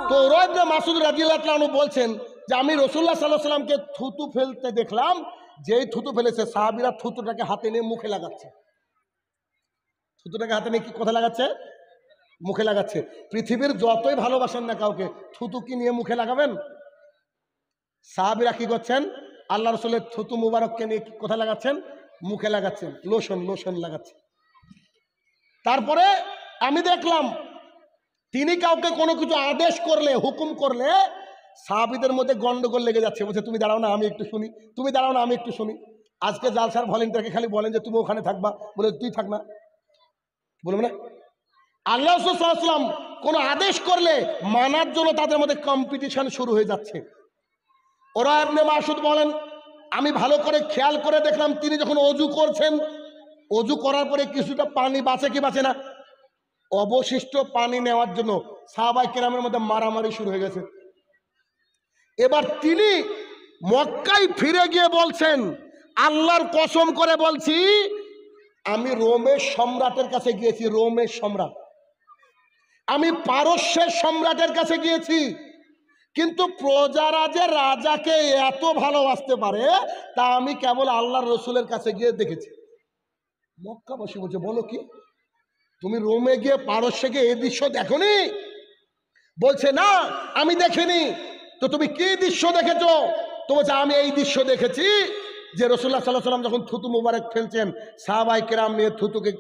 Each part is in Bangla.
তো উরওয়া ইবনে মাসউদ রাদিয়াল্লাহু তাআলা আনহু বলছেন যে আমি রাসূলুল্লাহ সাল্লাল্লাহু আলাইহি ওয়াসাল্লামকে থুতু ফেলতে দেখলাম, যেই থুতু ফেলেছে সাহাবীরা থুতুটাকে হাতে নিয়ে মুখে লাগাচ্ছে। থুতুটাকে হাতে নিয়ে কি কোথায় লাগাচ্ছে? মুখে লাগাচ্ছে। পৃথিবীর যতই ভালোবাসেন না কাউকে, থুতু কি নিয়ে মুখে লাগাবেন? সাহাবীরা কি করছেন? আল্লাহ রাসূলের থুতু মুবারককে নিয়ে কোথায় লাগাচ্ছেন? মুখে লাগাচ্ছেন, লোশন লাগাচ্ছেন। তারপরে আমি দেখলাম তিনি কাউকে কোনো কিছু আদেশ করলে, হুকুম করলে সাহাবীদের মধ্যে গন্ডগোল লেগে যাচ্ছে। বলছে তুমি দাঁড়াও না আমি একটু শুনি, তুমি দাঁড়াও না আমি একটু শুনি। আজকে জালসার ভলেন্টিয়ারকে খালি বলেন যে তুমি ওখানে থাকবা, বলে তুই থাক না, বলবো না। আল্লাহ রাসূল সাল্লাল্লাহু আলাইহি ওয়াসাল্লাম কোনো আদেশ করলে মানার জন্য তাদের মধ্যে কম্পিটিশন শুরু হয়ে যাচ্ছে। উরওয়া ইবনে মাসউদ বলেন আমি ভালো করে খেয়াল করে দেখলাম তিনি যখন অজু করছেন, অজু করার পরে কিছুটা পানি বাঁচে কি বাঁচে না, অবশিষ্ট পানি নেওয়ার জন্য সাহাবায়ে কেরামের মধ্যে মারামারি শুরু হয়ে গেছে। এবার তিনি মক্কায় ফিরে গিয়ে বলছেন আল্লাহর কসম করে বলছি আমি রোমের সম্রাটের কাছে গিয়েছি, রোমের সম্রাট, আমি পারস্যের সম্রাটের কাছে গিয়েছি, কিন্তু প্রজারা যে রাজাকে এত ভালোবাসতে পারে তা আমি কেবল আল্লাহর রসুলের কাছে গিয়ে দেখেছি। মক্কাবাসী বলছে বলো কি, তুমি রোমে গিয়ে পারস্যে গিয়ে এই দৃশ্য দেখোনি? বলছে না আমি দেখিনি। তো তুমি কি দৃশ্য দেখেছো? তো বলছে আমি এই দৃশ্য দেখেছি যে রাসূলুল্লাহ সাল্লাল্লাহু আলাইহি ওয়াসাল্লাম যখন থুতু মুবারক ফেলছেন, সাহাবায়ে কেরাম নিয়ে থুতুকে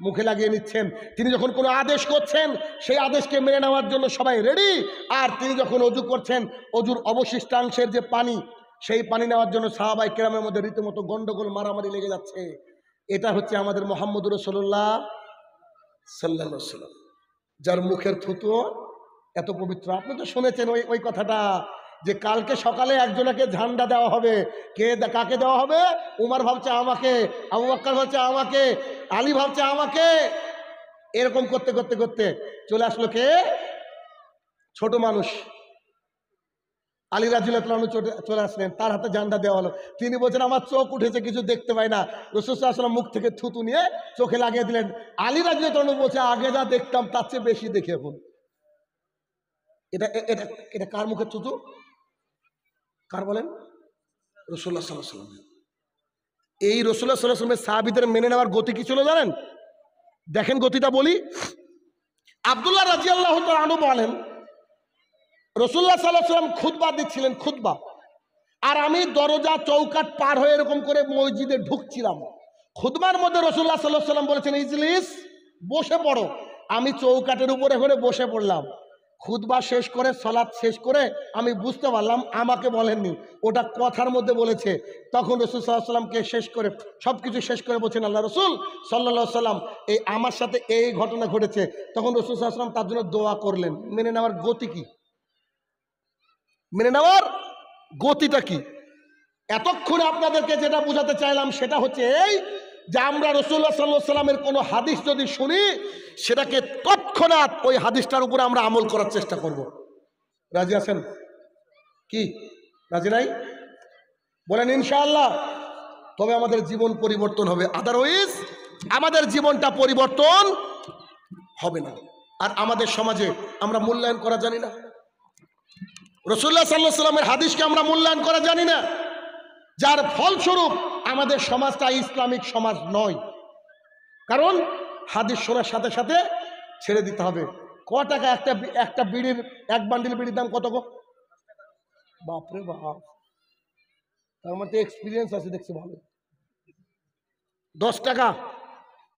মুখে লাগিয়ে নিচ্ছেন, তিনি যখন কোনো আদেশ করছেন সেই আদেশকে মেনে নেওয়ার জন্য সবাই রেডি, আর তিনি যখন অজু করছেন অজুর অবশিষ্টাংশের যে পানি সেই পানি নেওয়ার জন্য সাহাবায়ে কেরামের মধ্যে রীতিমতো গন্ডগোল মারামারি লেগে যাচ্ছে। এটা হচ্ছে আমাদের মুহাম্মদুর রাসূলুল্লাহ সাল্লাল্লাহু আলাইহি ওয়াসাল্লাম, যার মুখের থুতু এত পবিত্র। আপনি তো শুনেছেন ওই কথাটা যে কালকে সকালে একজনকে ঝান্ডা দেওয়া হবে। কাকে দেওয়া হবে? উমর ভাবছে আমাকে, আবু বকর ভাবছে আমাকে, আলী ভাবছে আমাকে। এরকম করতে করতে করতে চলে আসলো কে? ছোট মানুষ আলী রাদিয়াল্লাহু তাআলা আনহু চলে আসলেন, তার হাতে ঝান্ডা দেওয়া হলো। তিনি বলছেন আমার চোখ উঠেছে, কিছু দেখতে পাই না। রাসূল সাল্লাল্লাহু আলাইহি ওয়াসাল্লাম মুখ থেকে থুতু নিয়ে চোখে লাগিয়ে দিলেন। আলী রাদিয়াল্লাহু তাআলা আনহু বলছে আগে যা দেখতাম তার চেয়ে বেশি দেখে এখন। এটা এটা এটা কার মুখের থুতু? কার বলেন? রাসূলুল্লাহ সাল্লাল্লাহু আলাইহি ওয়াসাল্লাম। এই রাসূলুল্লাহ সাল্লাল্লাহু আলাইহি ওয়াসাল্লামের সাহাবীদের মেনে নেওয়ার গতি কি ছিল জানেন? দেখেন গতিটা বলি। আব্দুল্লাহ রাদিয়াল্লাহু তাআলা আনহু বলেন রাসূলুল্লাহ সাল্লাল্লাহু আলাইহি ওয়াসাল্লাম খুতবা দিচ্ছিলেন, খুতবা, আর আমি দরজা চৌকাট পার হয়ে এরকম করে মসজিদে ঢুকছিলাম। খুতবার মধ্যে রাসূলুল্লাহ সাল্লাল্লাহু আলাইহি ওয়াসাল্লাম বলেছেন ইজলিস, বসে পড়ো। আমি চৌকাটের উপরে করে বসে পড়লাম। খুতবা শেষ করে সালাত শেষ করে আমি বুঝতে পারলাম আমাকে বলেননি, ওটা কথার মধ্যে বলেছে। তখন রাসূল সাল্লাল্লাহু আলাইহি ওয়াসাল্লামকে শেষ করে সবকিছু শেষ করে বলছেন আল্লাহ রাসূল সাল্লাল্লাহু আলাইহি ওয়াসাল্লাম এই আমার সাথে এই ঘটনা ঘটেছে। তখন রাসূল সাল্লাল্লাহু আলাইহি ওয়াসাল্লাম তার জন্য দোয়া করলেন। মেনে নেওয়ার গতি কি? মেনে নেওয়ার গতিটা কি? এতক্ষণ আপনাদেরকে যেটা বোঝাতে চাইলাম সেটা হচ্ছে এই যে আমরা রাসূলুল্লাহ সাল্লাল্লাহু আলাইহি ওয়াসাল্লামের কোনো হাদিস যদি শুনি সেটাকে তৎক্ষণাৎ ওই হাদিসটার উপরে আমরা আমল করার চেষ্টা করব। রাজি আছেন কি? রাজি নাই? বলেন ইনশাআল্লাহ। তবে আমাদের জীবন পরিবর্তন হবে, আদারওয়াইজ আমাদের জীবনটা পরিবর্তন হবে না। আর আমাদের সমাজে আমরা মূল্যায়ন করা জানি না, রাসূলুল্লাহ সাল্লাল্লাহু আলাইহি ওয়াসাল্লামের হাদিসকে আমরা মূল্যায়ন করা জানি না, যার ফলস্বরূপ আমাদের সমাজটা ইসলামিক সমাজ নয়। কারণ হাদিস শোনার সাথে সাথে ছেড়ে দিতে হবে। ক টাকা একটা বিড়ির, এক বান্ডিল বিড়ির দাম কত গো? বাপরে বাপ, তার মধ্যে এক্সপিরিয়েন্স আছে দেখছি ভালো। 10 টাকা